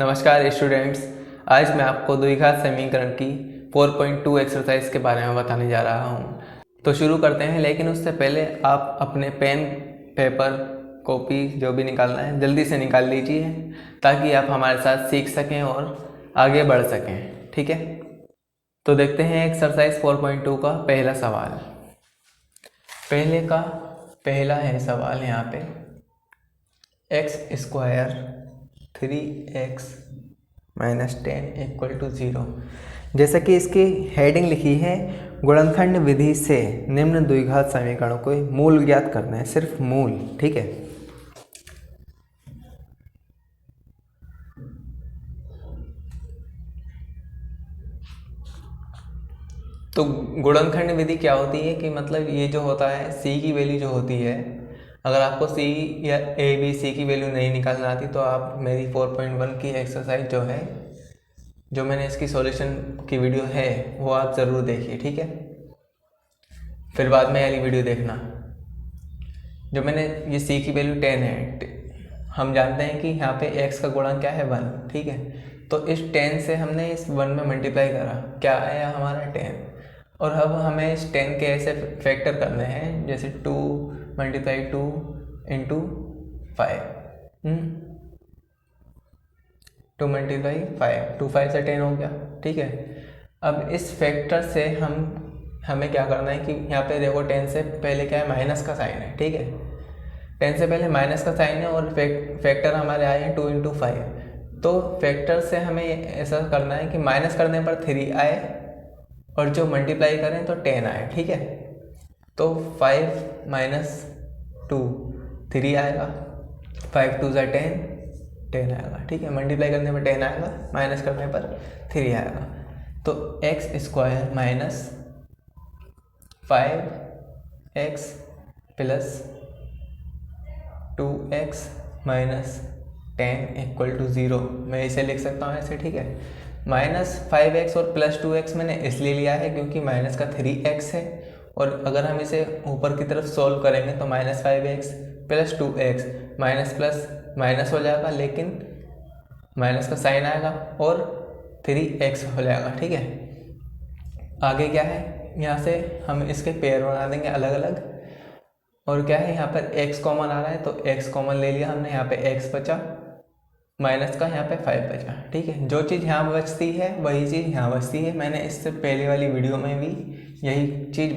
नमस्कार स्टूडेंट्स। आज मैं आपको द्विघात समीकरण की 4.2 एक्सरसाइज के बारे में बताने जा रहा हूँ। तो शुरू करते हैं, लेकिन उससे पहले आप अपने पेन, पेपर, कॉपी जो भी निकालना है जल्दी से निकाल लीजिए ताकि आप हमारे साथ सीख सकें और आगे बढ़ सकें। ठीक है, तो देखते हैं एक्सरसाइज 4.2 का पहला सवाल। पहला है सवाल यहाँ पे x square 3x minus 10 equal to 0। जैसा कि इसकी हेडिंग लिखी है, गुणनखंड विधि से निम्न द्विघात समीकरणों को मूल ज्ञात करना है, सिर्फ मूल। ठीक है, तो गुणनखंड विधि क्या होती है कि मतलब ये जो होता है c की वैल्यू जो होती है, अगर आपको c या a b c की वैल्यू नहीं निकालना आती तो आप मेरी 4.1 की एक्सरसाइज जो है, जो मैंने इसकी सॉल्यूशन की वीडियो है वो आप ज़रूर देखिए। ठीक है, फिर बाद में वाली वीडियो देखना। जो मैंने ये c की वैल्यू 10 है, हम जानते हैं कि यहाँ पे x का गुणन क्या है 1। ठीक है, तो इस 10 से हमने इस 1 में मल्टीप्लाई करा, क्या आया हमारा 10। और अब हमें इस 10 के ऐसे फैक्टर करने हैं, जैसे 2 मल्टीप्लाई 2 इंटू 5, 2 मल्टीप्लाई 5, 2 5 से 10 हो गया। ठीक है, अब इस फैक्टर से हमें क्या करना है कि यहाँ पे देखो 10 से पहले क्या है, माइनस का साइन है। ठीक है, 10 से पहले माइनस का साइन है और फैक्टर हमारे आए हैं 2 इंटू 5। तो फैक्टर से हमें ऐसा करना है कि माइनस करने पर 3 आए और जो मल्टीप्लाई करें तो 10 आए। ठीक है, तो 5 माइनस 2 3 आएगा, 5 2 ज़ा 10 आएगा। ठीक है, मल्टीप्लाई करने पर 10 आएगा, माइनस करने पर 3 आएगा। तो x square minus 5x plus 2x minus 10 equal to 0। मैं इसे लिख सकता हूँ ऐसे। ठीक है, माइनस 5x और प्लस 2x मैंने इसलिए लिया है क्योंकि माइनस का 3x है, और अगर हम इसे ऊपर की तरफ सॉल्व करेंगे तो minus 5x plus 2x minus plus minus हो जाएगा, लेकिन माइनस का साइन आएगा और 3x हो जाएगा। ठीक है, आगे क्या है, यहाँ से हम इसके पेयर बना देंगे अलग अलग, और क्या है यहाँ पर x कॉमन आ रहा है तो x कॉमन ले लिया हमने, यहाँ पे x बचा, माइनस का यहाँ पे 5 बचा। ठीक है, जो चीज़ यहाँ बचती है वही चीज़ यहाँ बचती है। मैंने इससे पहले वाली वीडियो में भी यही चीज़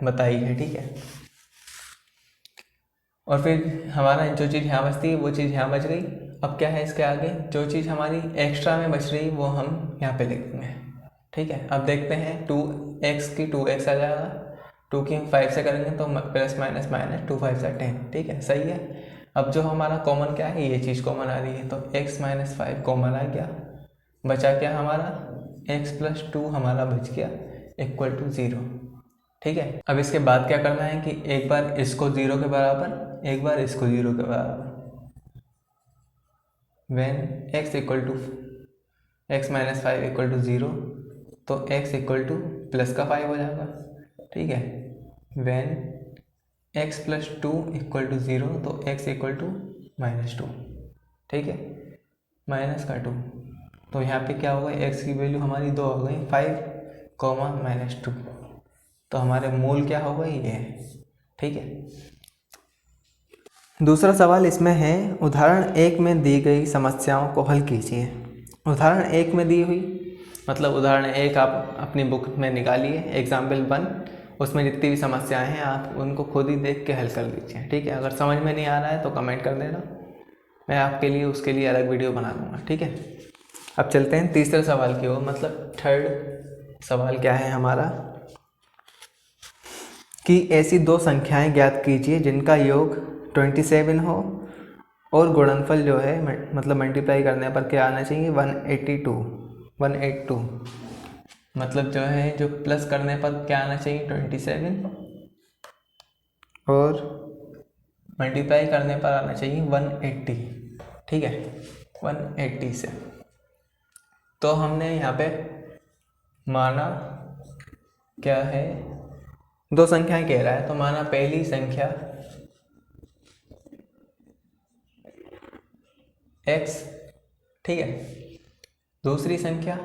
बताई है। ठीक है, और फिर हमारा जो चीज़ यहाँ बचती है वो चीज़ यहाँ बच गई। अब क्या है, इसके आगे जो चीज़ हमारी एक्स्ट्रा में बच रही वो हम यहाँ पे लिख देंगे। ठीक है, अब देखते हैं 2x की 2x आ जाएगा, 2 की हम 5 से करेंगे तो प्लस माइनस माइनस 2 5 से 10। ठीक है, सही है। अब जो हमारा कॉमन क्या है, ये चीज़ कॉमन आ रही है तो x माइनस 5 कॉमन आ गया, बचा क्या हमारा x प्लस 2 हमारा बच गया इक्वल टू 0। ठीक है, अब इसके बाद क्या करना है कि एक बार इसको 0 के बराबर, एक बार इसको 0 के बराबर, when x equal to x minus 5 equal to 0 तो x इक्वल टू प्लस का 5 हो जाएगा। ठीक है, when x plus 2 equal to 0 तो x इक्वल टू माइनस 2। ठीक है, माइनस का 2, तो यहाँ पे क्या होगा, x की वैल्यू हमारी 2 हो गई, 5 कॉमा माइनस 2, तो हमारे मूल क्या होगा, ये है। ठीक है, दूसरा सवाल इसमें है, उदाहरण 1 में दी गई समस्याओं को हल कीजिए। उदाहरण 1 में दी हुई मतलब उदाहरण 1 आप अपनी बुक में निकालिए, एग्जाम्पल 1, उसमें जितनी भी समस्याएं हैं आप उनको खुद ही देख के हल कर लीजिए। ठीक है, अगर समझ में नहीं आ रहा है तो कमेंट कर देना, मैं आपके लिए उसके लिए अलग वीडियो बना दूँगा। ठीक है, अब चलते हैं तीसरे सवाल की ओर, मतलब थर्ड सवाल क्या है हमारा, कि ऐसी दो संख्याएं ज्ञात कीजिए जिनका योग 27 हो और गुणनफल जो है मतलब मल्टीप्लाई करने पर क्या आना चाहिए, 182। मतलब जो है, जो प्लस करने पर क्या आना चाहिए 27 और मल्टीप्लाई करने पर आना चाहिए 180। ठीक है, 180 से तो हमने यहाँ पे माना क्या है, दो संख्याएं कह रहा है, तो माना पहली संख्या x ठीक है। दूसरी संख्या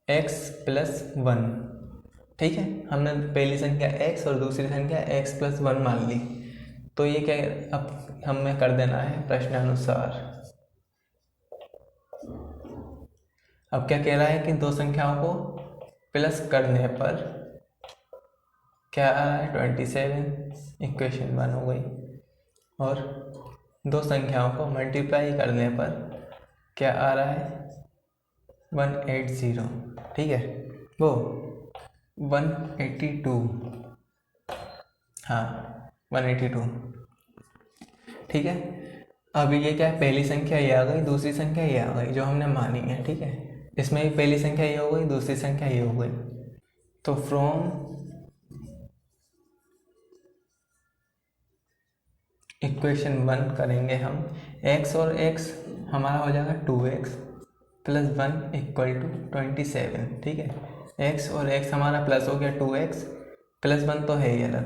x प्लस 1, ठीक है। हमने पहली संख्या x और दूसरी संख्या x प्लस 1 मान ली, तो ये क्या अब हमें कर देना है प्रश्नानुसार। अब क्या कह रहा है कि दो संख्याओं को प्लस करने पर क्या आ रहा है 27, इक्वेशन 1 हो गई। और दो संख्याओं को मल्टीप्लाई करने पर क्या आ रहा है 180, ठीक है। वो 182, हाँ 182, ठीक है। अभी ये क्या है, पहली संख्या ये आ गई, दूसरी संख्या ये आ गई जो हमने मानी है, ठीक है। इसमें भी पहली संख्या ये हो गई, दूसरी संख्या ये हो गई। तो फ्रॉम इक्वेशन 1 करेंगे हम, x और x हमारा हो जाएगा 2x प्लस 1 इक्वल टू 27, ठीक है। x और x हमारा प्लस हो गया 2x प्लस 1 तो है ही अलग,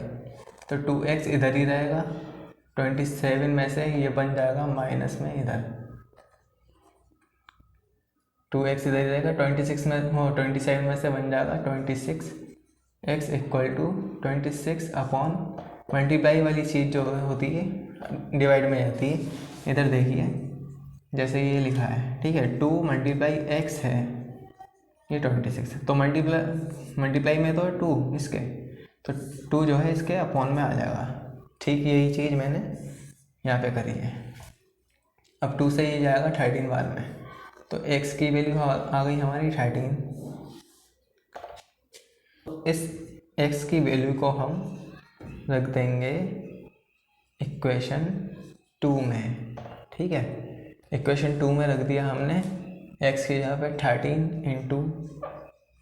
तो 2x इधर ही रहेगा, 27 में से ये बन जाएगा माइनस में इधर, 2x इधर ही रहेगा, 26 में हो 27 में से बन जाएगा 26x equal to 26 upon multiply वाली चीज़ जो होती है डिवाइड में जाती है। इधर देखिए जैसे ये लिखा है, ठीक है, 2 मल्टीप्लाई x है, ये 26 है, तो मल्टीप्लाई में तो है 2 इसके, तो 2 जो है इसके अपॉन में आ जाएगा। ठीक यही चीज़ मैंने यहाँ पे करी है। अब 2 से ये जाएगा 13 बार में, तो x की वैल्यू आ गई हमारी 13। इस x की वैल्यू को हम रख देंगे इक्वेशन 2 में, ठीक है। इक्वेशन 2 में रख दिया हमने x की जगह पे 13 इंटू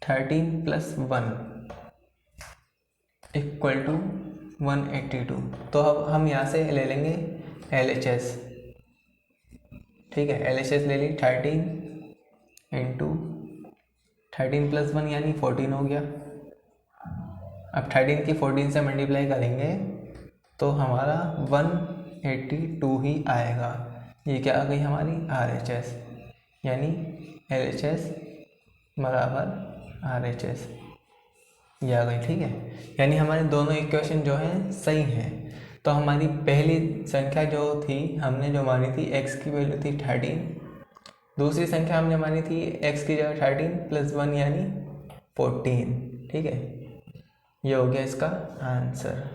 13 प्लस 1 इक्वल टू 182। तो अब हम यहाँ से ले लेंगे LHS, ठीक है। LHS ले ली, 13 इंटू 13 प्लस 1 यानी 14 हो गया। अब 13 की 14 से मल्टीप्लाई करेंगे तो हमारा 182 ही आएगा। ये क्या आ गई हमारी RHS, यानी LHS बराबर RHS, ये आ गई, ठीक है। यानी हमारे दोनों इक्वेशन जो हैं सही हैं। तो हमारी पहली संख्या जो थी हमने जो मानी थी x की वैल्यू थी 13, दूसरी संख्या हमने मानी थी x की जगह 13 प्लस 1 यानी 14, ठीक है। ये हो गया इसका आंसर।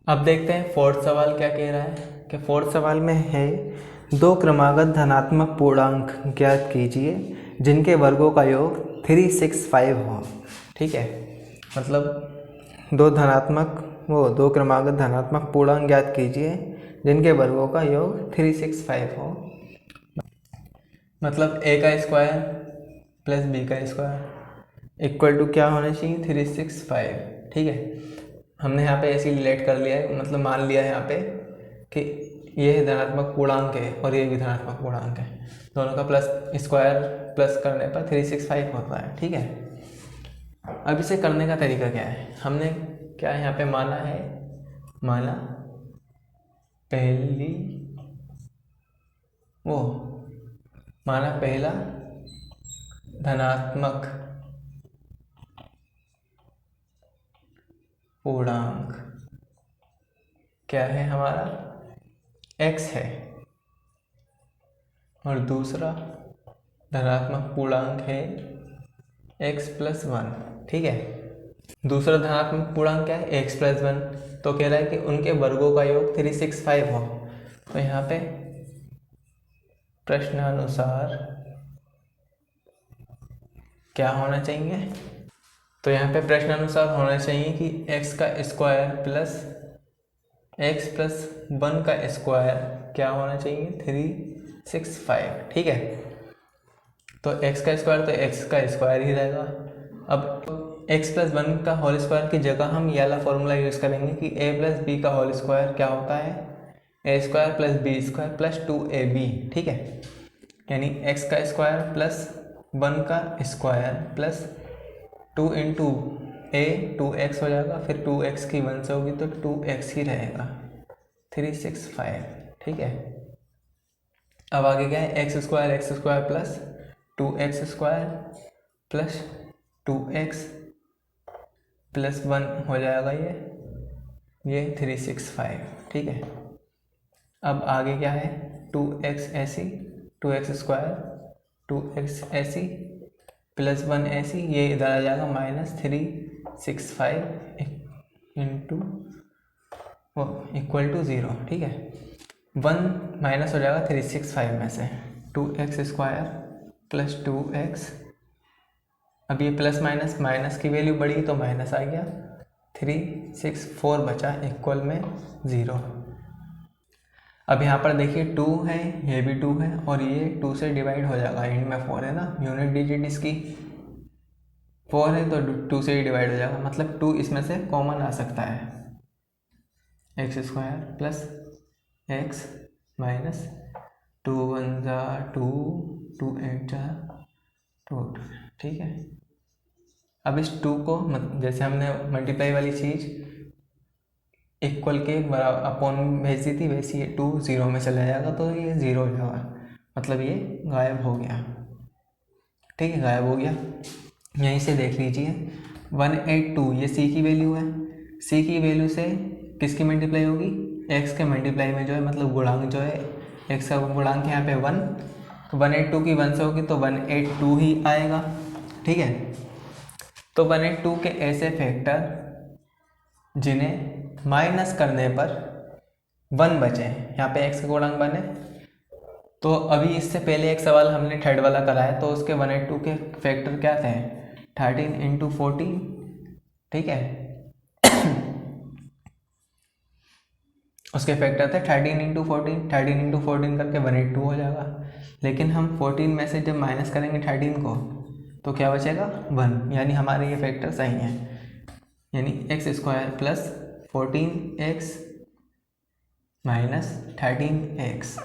अब देखते हैं फोर्थ सवाल क्या कह रहा है कि फोर्थ सवाल में है दो क्रमागत धनात्मक पूर्णांक ज्ञात कीजिए जिनके वर्गों का योग 365 हो, ठीक है। मतलब दो क्रमागत धनात्मक पूर्णांक ज्ञात कीजिए जिनके वर्गों का योग 365 हो। मतलब a का स्क्वायर प्लस b का स्क्वायर इक्वल टू क्या होना चाहिए 365, ठीक है। हमने यहाँ पे ऐसे रिलेट कर लिया है, मतलब मान लिया है यहाँ पे कि ये धनात्मक पूर्णांक है और ये भी धनात्मक पूर्णांक है, दोनों का प्लस स्क्वायर प्लस करने पर 365 होता है, ठीक है। अब इसे करने का तरीका क्या है, हमने क्या यहाँ पे माना है, माना पहला धनात्मक पूर्णांक क्या है हमारा x है और दूसरा धनात्मक पूर्णांक है x प्लस 1, ठीक है। दूसरा धनात्मक पूर्णांक क्या है x प्लस 1, तो कह रहा है कि उनके वर्गों का योग 365 हो। तो यहाँ पे प्रश्नानुसार क्या होना चाहिए, तो यहाँ पे प्रश्नानुसार होना चाहिए कि x का स्क्वायर प्लस x प्लस 1 का स्क्वायर क्या होना चाहिए 365, ठीक है। तो x का स्क्वायर तो x का स्क्वायर ही रहेगा। अब x प्लस 1 का होल स्क्वायर की जगह हम ये वाला फॉर्मूला यूज़ करेंगे कि a प्लस बी का होल स्क्वायर क्या होता है a square plus b square plus 2ab, ठीक है। यानी x का स्क्वायर प्लस 1 का square plus 2 into a 2x हो जाएगा, फिर 2x की 1 से होगी तो 2x ही रहेगा, 365, ठीक है। अब आगे क्या है, x square plus 2x² plus 2x plus 1 हो जाएगा ये 365, ठीक है। अब आगे क्या है, 2x ऐसी 2x² 2x ऐसी प्लस 1 ऐसी, ये इधर आ जाएगा -365 इंटू इक्वल टू 0, ठीक है। 1 माइनस हो जाएगा 365 में से, 2x² प्लस 2x, अब ये प्लस माइनस की वैल्यू बढ़ी तो माइनस आ गया, 364 बचा इक्वल में 0। अब यहाँ पर देखिए 2 है, ये भी 2 है और ये 2 से डिवाइड हो जाएगा, एंड में 4 है ना, यूनिट डिजिट इसकी 4 है तो 2 से ही डिवाइड हो जाएगा, मतलब 2 इसमें से कॉमन आ सकता है, x² प्लस x माइनस 2 1 जा 2 2 8 जा 2, ठीक है। अब इस 2 को जैसे हमने मल्टीप्लाई वाली चीज़ इक्वल के बराबर अपॉन भेज दी थी, वैसे ये 2 0 में चला जाएगा तो ये 0 हो जाएगा, मतलब ये गायब हो गया, ठीक है, गायब हो गया। यहीं से देख लीजिए 182 ये c की वैल्यू है, c की वैल्यू से किसकी मल्टीप्लाई होगी, x के मल्टीप्लाई में जो है, मतलब गुणांक जो है, x का गुणांक यहाँ पे 1, 182 की 1 से होगी तो 182 ही आएगा, ठीक है। तो 182 के ऐसे फैक्टर जिन्हें माइनस करने पर 1 बचे, यहाँ पे x का गुणांक 1 है, तो अभी इससे पहले एक सवाल हमने थर्ड वाला कराया तो उसके 182 के फैक्टर क्या थे, 13 इंटू 14, ठीक है। उसके फैक्टर थे 13 इंटू 14, 13 इंटू 14 करके 182 हो जाएगा, लेकिन हम 14 में से जब माइनस करेंगे 13 को तो क्या बचेगा 1, यानी हमारे ये फैक्टर सही हैं, यानी x² plus 14x minus 13x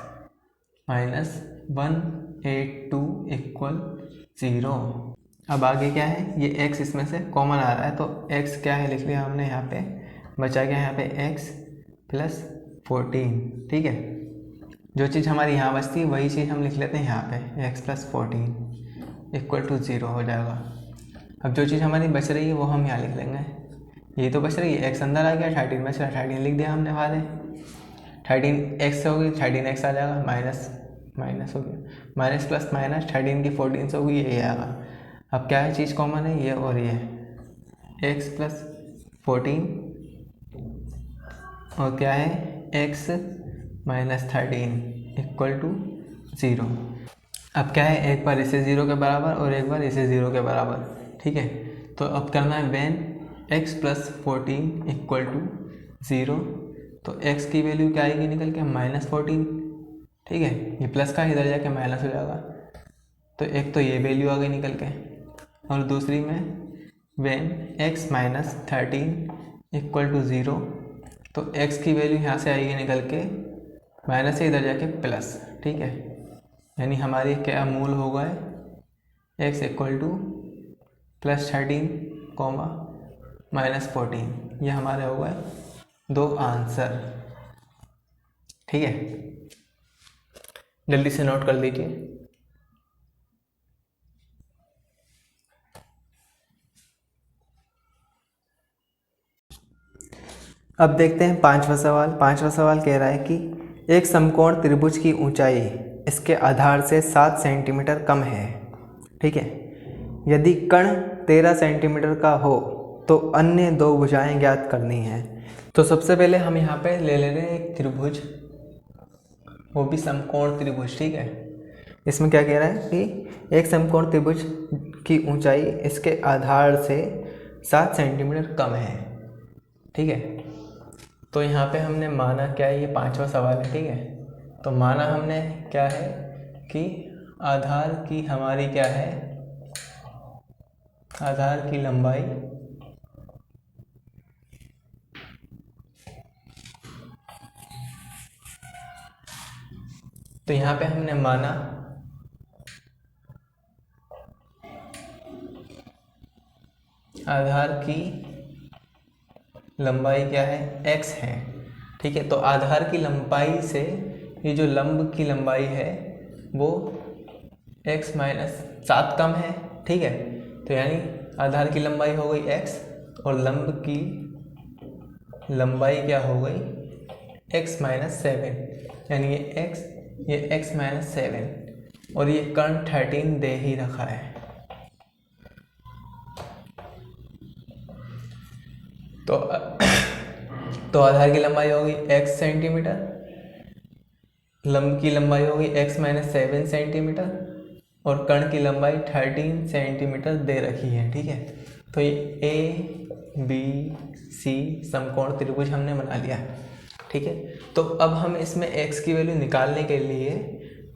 minus 182 equal 0। अब आगे क्या है, ये x इसमें से कॉमन आ रहा है तो x क्या है लिख लिया हमने, यहाँ पे बचा गया यहाँ पे x प्लस 14, ठीक है। जो चीज़ हमारी यहाँ बचती है वही चीज़ हम लिख लेते हैं यहाँ पे, x प्लस 14 इक्वल टू 0 हो जाएगा। अब जो चीज़ हमारी बच रही है वो हम यहाँ लिख लेंगे, ये तो बच रही है, x अंदर आ गया, 13 बच रहा, 13 लिख दिया हमने वाले, 13x से होगी 13x आ जाएगा, माइनस हो गया, माइनस प्लस माइनस 13 की 14 से होगी, ये आएगा। अब क्या है चीज़ कॉमन है, ये और ये x प्लस 14 और क्या है x माइनस 13 इक्वल टू 0। अब क्या है, एक बार इसे 0 के बराबर और एक बार इसे 0 के बराबर, ठीक है। तो अब करना है when x plus 14 equal to 0, तो x की वैल्यू क्या आएगी निकल के -14, ठीक है, ये प्लस का इधर जाके माइनस हो जाएगा, तो एक तो ये वैल्यू आ गई निकल के, और दूसरी में when x minus 13 equal to 0, तो x की वैल्यू यहाँ से आएगी निकल के माइनस से इधर जाके प्लस, ठीक है, यानी हमारी क्या मूल होगा x equal two plus 13 comma -14, ये हमारे हो गए 2 आंसर, ठीक है। जल्दी से नोट कर लीजिए। अब देखते हैं पांचवा सवाल। पांचवा सवाल कह रहा है कि एक समकोण त्रिभुज की ऊंचाई इसके आधार से 7 सेंटीमीटर कम है, ठीक है। यदि कण 13 सेंटीमीटर का हो तो अन्य 2 भुजाएं ज्ञात करनी है। तो सबसे पहले हम यहाँ पे ले रहे हैं एक त्रिभुज, वो भी समकोण त्रिभुज, ठीक है। इसमें क्या कह रहा है कि एक समकोण त्रिभुज की ऊंचाई इसके आधार से 7 सेंटीमीटर कम है, ठीक है। तो यहाँ पे हमने माना क्या है, ये पांचवा सवाल है, ठीक है। तो माना हमने क्या है कि आधार की हमारी क्या है, आधार की लंबाई तो यहाँ पे हमने माना आधार की लंबाई क्या है, x है, ठीक है। तो आधार की लंबाई से ये जो लंब की लंबाई है वो x माइनस 7 कम है, ठीक है। तो यानी आधार की लंबाई हो गई x और लंब की लंबाई क्या हो गई x माइनस 7, यानी ये x माइनस 7 और ये कर्ण 13 दे ही रखा है। तो आधार की लंबाई होगी x सेंटीमीटर, लंब की लंबाई होगी x माइनस 7 सेंटीमीटर और कर्ण की लंबाई 13 सेंटीमीटर दे रखी है, ठीक है। तो ये ABC समकोण त्रिभुज हमने बना लिया, ठीक है। तो अब हम इसमें x की वैल्यू निकालने के लिए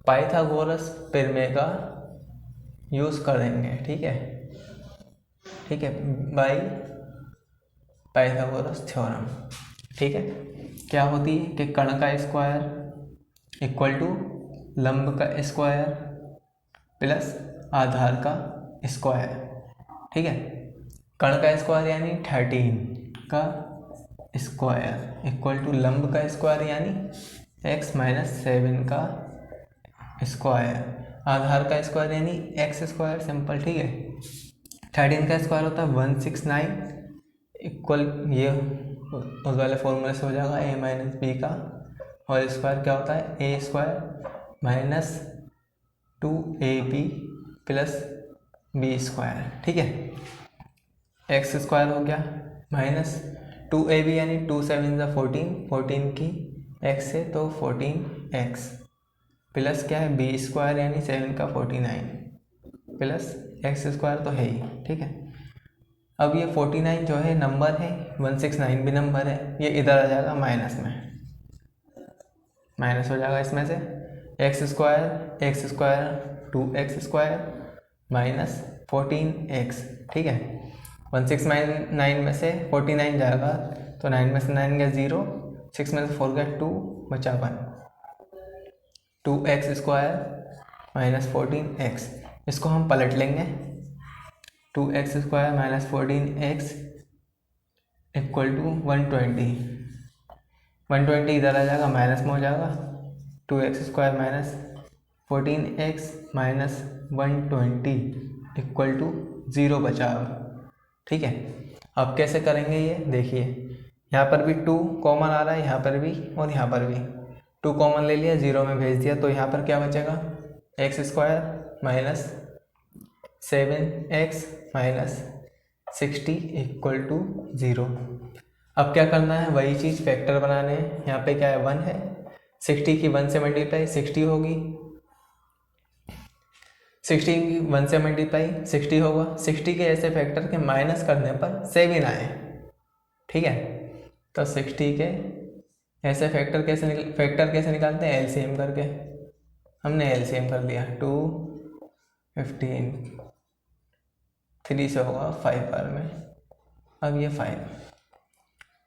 पाइथागोरस प्रमेय का यूज़ करेंगे, ठीक है, बाय पाइथागोरस थ्योरम, ठीक है। क्या होती है कि कर्ण का स्क्वायर इक्वल टू लंब का स्क्वायर प्लस आधार का स्क्वायर, ठीक है। कर्ण का स्क्वायर यानी 13 का स्क्वायर इक्वल टू लंब का स्क्वायर यानी x माइनस 7 का स्क्वायर, आधार का स्क्वायर यानी x स्क्वायर, सिंपल, ठीक है। 13 का स्क्वायर होता है 169 इक्वल, ये उस वाले फॉर्मूले से हो जाएगा a माइनस बी का और स्क्वायर क्या होता है a square minus 2ab plus b square, ठीक है। एक्स स्क्वायर हो गया माइनस 2ab यानी 2 7 14, 14 की x से तो 14x प्लस क्या है बी स्क्वायर यानी 7 का 49 प्लस एक्स स्क्वायर तो है ही, ठीक है। अब ये 49 जो है नंबर है, 169 भी नंबर है, ये इधर आ जाएगा माइनस में, माइनस हो जाएगा इसमें से x square 2x square minus 14x, ठीक है। 169 में से 49 जाएगा तो 9 में से 9 गया 0, 6 में से 4 गया 2, बचा 1, 2x स्क्वायर माइनस 14x, इसको हम पलट लेंगे, 2x square minus 14x equal to 120 इधर आ जाएगा माइनस में हो जाएगा, 2x square minus 14x minus 120 equal to 0 बचा, ठीक है। अब कैसे करेंगे ये देखिए, यहाँ पर भी 2 कॉमन आ रहा है, यहाँ पर भी और यहाँ पर भी 2 कॉमन ले लिया, 0 में भेज दिया, तो यहाँ पर क्या बचेगा x square minus 7x minus 60 equal to 0। अब क्या करना है, वही चीज़ फैक्टर बनाने हैं। यहाँ पे क्या है 1 है, 60 की 1 से मल्टीप्लाई 60 होगी, 60 की 1 से मल्टीप्लाई 60 होगा, 60 के ऐसे फैक्टर के माइनस करने पर 7 आए, ठीक है। तो 60 के ऐसे फैक्टर कैसे निकालते हैं, एलसीएम करके, हमने एलसीएम कर लिया, 2 15 3 से होगा 5 बार में, अब ये 5,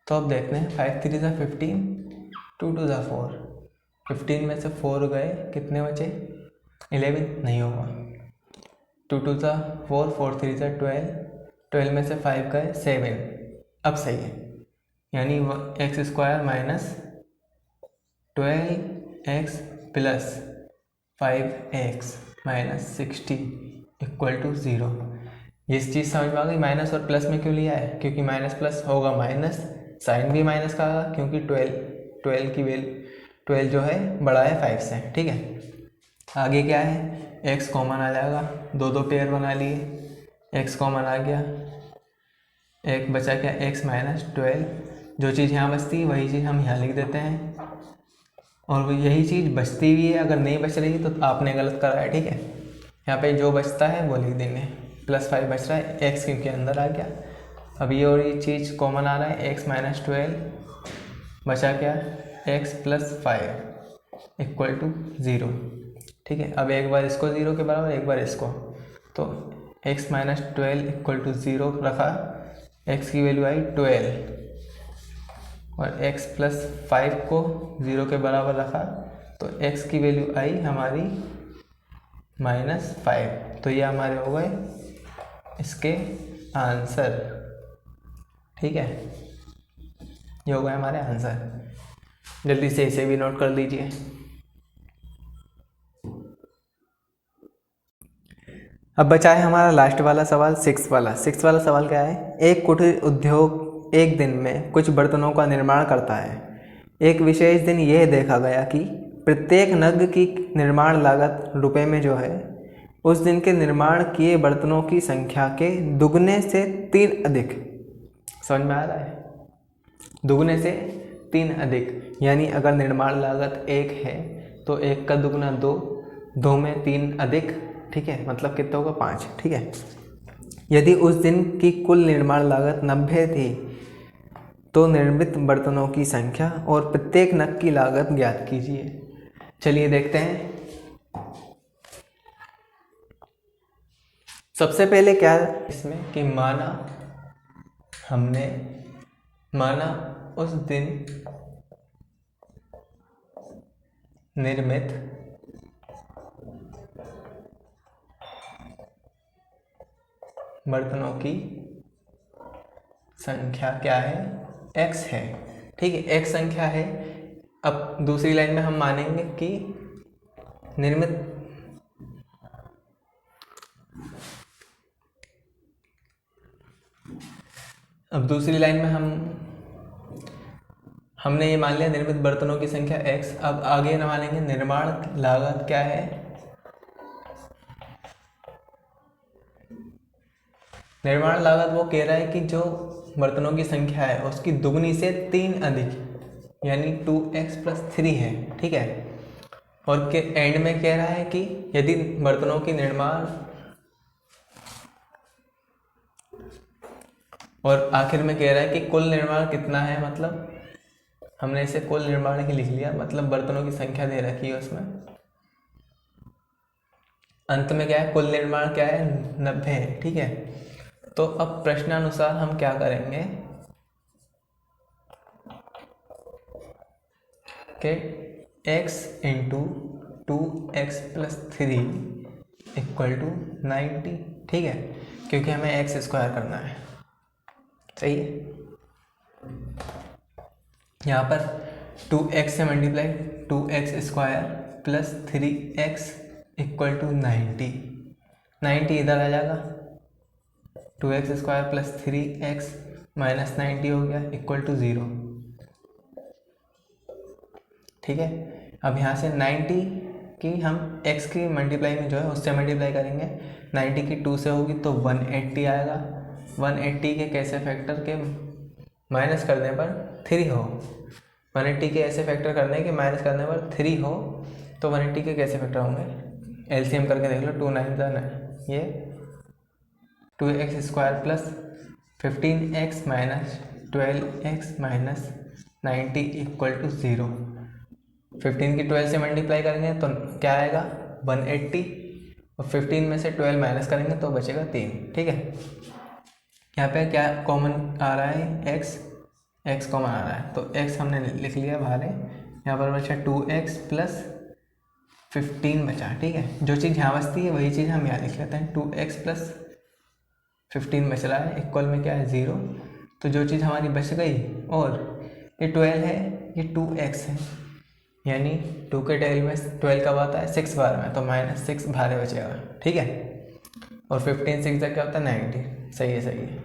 तो अब देखते हैं 5 3 सा 15, 2 2 सा 4, 15 में से 4 गए, कितने बचे 11, नहीं होगा, 2 2 सा 4, 4 3 सा 12, 12 में से 5 गए 7, अब सही है, यानी x square minus 12x plus 5x minus 60 equal to 0। ये चीज़ समझ में आ गई, माइनस और प्लस में क्यों लिया है, क्योंकि माइनस प्लस होगा माइनस, साइन भी माइनस का आएगा, क्योंकि 12 की वैल्यू 12 जो है बड़ा है 5 से, ठीक है। आगे क्या है, x कॉमन आ जाएगा, दो पेयर बना लिए, x कॉमन आ गया, एक बचा क्या x माइनस 12, जो चीज़ यहाँ बचती है वही चीज़ हम यहाँ लिख देते हैं, और यही चीज़ बचती भी है, अगर नहीं बच रही तो आपने गलत करा है, ठीक है। यहाँ पे जो बचता है वो लिख देंगे, +5 बच रहा है, x क्योंकि अंदर आ गया, अब ये और ये चीज़ कॉमन आ रहा है, x माइनस 12 बचा क्या, x प्लस 5 इक्वल टू 0, ठीक है। अब एक बार इसको 0 के बराबर, एक बार इसको, तो x माइनस 12 इक्वल टू 0 रखा, x की वैल्यू आई 12 और x प्लस 5 को 0 के बराबर रखा, तो x की वैल्यू आई हमारी -5, तो ये हमारे हो गए इसके आंसर, ठीक है, ये हो गए हमारे आंसर। जल्दी से इसे भी नोट कर लीजिए। अब बचा है हमारा लास्ट वाला सवाल, सिक्स वाला सवाल क्या है? एक कुटीर उद्योग एक दिन में कुछ बर्तनों का निर्माण करता है। एक विशेष दिन यह देखा गया कि प्रत्येक नग की निर्माण लागत रुपए में जो है, उस दिन के निर्माण किए बर्तनों की संख्या के दुगने से 3 अधिक। समझ में आ रहा है? दुगने से 3 अधिक, यानी अगर निर्माण लागत 1 है तो 1 का दुगना 2, 2 में 3 अधिक, ठीक है, मतलब कितना होगा? 5, ठीक है। यदि उस दिन की कुल निर्माण लागत 90 थी तो निर्मित बर्तनों की संख्या और प्रत्येक नग की लागत ज्ञात कीजिए। चलिए देखते हैं। सबसे पहले क्या है इसमें कि माना उस दिन निर्मित बर्तनों की संख्या क्या है? x है, ठीक है, x संख्या है। अब दूसरी लाइन में हम मानेंगे कि अब दूसरी लाइन में हमने ये मान लिया निर्मित बर्तनों की संख्या x। अब आगे न मानेंगे निर्माण लागत क्या है? निर्माण लागत वो कह रहा है कि जो बर्तनों की संख्या है उसकी दुगनी से 3 अधिक, यानी 2x + 3 है, ठीक है। और के एंड में कह रहा है कि यदि बर्तनों की निर्माण, और आखिर में कह रहा है कि कुल निर्माण कितना है, मतलब हमने इसे कुल निर्माण ही लिख लिया, मतलब बर्तनों की संख्या दे रखी है उसमें। अंत में क्या है? कुल निर्माण क्या है? 90 है, ठीक है। तो अब प्रश्नानुसार हम क्या करेंगे कि x × 2x + 3 = 90, ठीक है, क्योंकि हमें x² करना है, सही है। यहाँ पर 2x से मल्टीप्लाई, 2x² + 3x = 90, 90 इधर आ जाएगा, 2x² + 3x - 90 हो गया =0, ठीक है। अब यहाँ से 90 की हम x की मल्टीप्लाई में जो है उससे मल्टीप्लाई करेंगे, 90 की 2 से होगी तो 180 आएगा। 180 के कैसे फैक्टर के माइनस करने पर 3 हो, 180 के ऐसे फैक्टर करने के माइनस करने पर 3 हो, तो 180 के कैसे फैक्टर होंगे? LCM करके देख लो, 2 9 9, ये 2x² + 15x - 12x - 90 = 0। 15 की 12 से मल्टीप्लाई करेंगे तो क्या आएगा? 180, और 15 में से 12 माइनस करेंगे तो बचेगा 3, ठीक है। यहाँ पे क्या कॉमन आ रहा है? x कॉमन आ रहा है, तो x हमने लिख लिया बाहर है। यहाँ पर बचा 2x + 15 बचा, ठीक है। जो चीज़ यहाँ बचती है वही चीज़ हम यहाँ लिख लेते हैं, 2x + 15 बच रहा है, इक्वल में क्या है? 0। तो जो चीज़ हमारी बच गई, और ये 12 है, ये 2x है, यानी 2 के टेल में 12 कब आता है? 6 बार में, तो -6 बाहर बचेगा, ठीक है। और 15 6 क्या होता है? 90, सही है, सही है।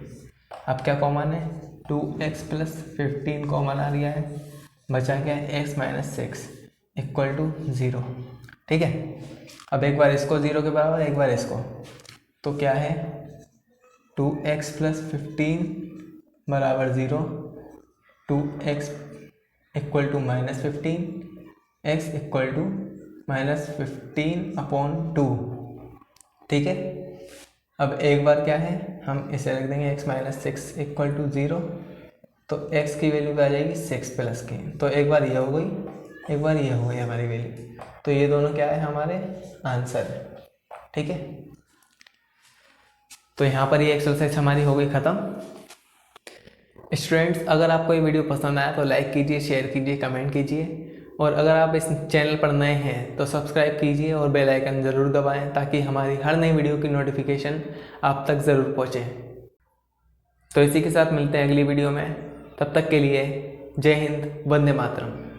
अब क्या कॉमन है? 2x + 15 कॉमन आ गया है, बचा क्या है? x - 6 = 0, ठीक है। अब एक बार इसको 0 के बराबर, एक बार इसको, तो क्या है? 2x + 15 = 0, 2x = -15, x = -15/2, ठीक है। अब एक बार क्या है, हम इसे रख देंगे x - 6 = 0, तो x की वैल्यू क्या आ जाएगी? 6 प्लस की, तो एक बार ये हो गई, एक बार ये हो गई हमारी वैल्यू, तो ये दोनों क्या है? हमारे आंसर, ठीक है। तो यहाँ पर ये एक्सरसाइज हमारी हो गई ख़त्म। स्टूडेंट्स, अगर आपको ये वीडियो पसंद आया तो लाइक कीजिए, शेयर कीजिए, कमेंट कीजिए, और अगर आप इस चैनल पर नए हैं तो सब्सक्राइब कीजिए और बेल आइकन ज़रूर दबाएं, ताकि हमारी हर नई वीडियो की नोटिफिकेशन आप तक ज़रूर पहुँचे। तो इसी के साथ मिलते हैं अगली वीडियो में, तब तक के लिए जय हिंद, वंदे मातरम।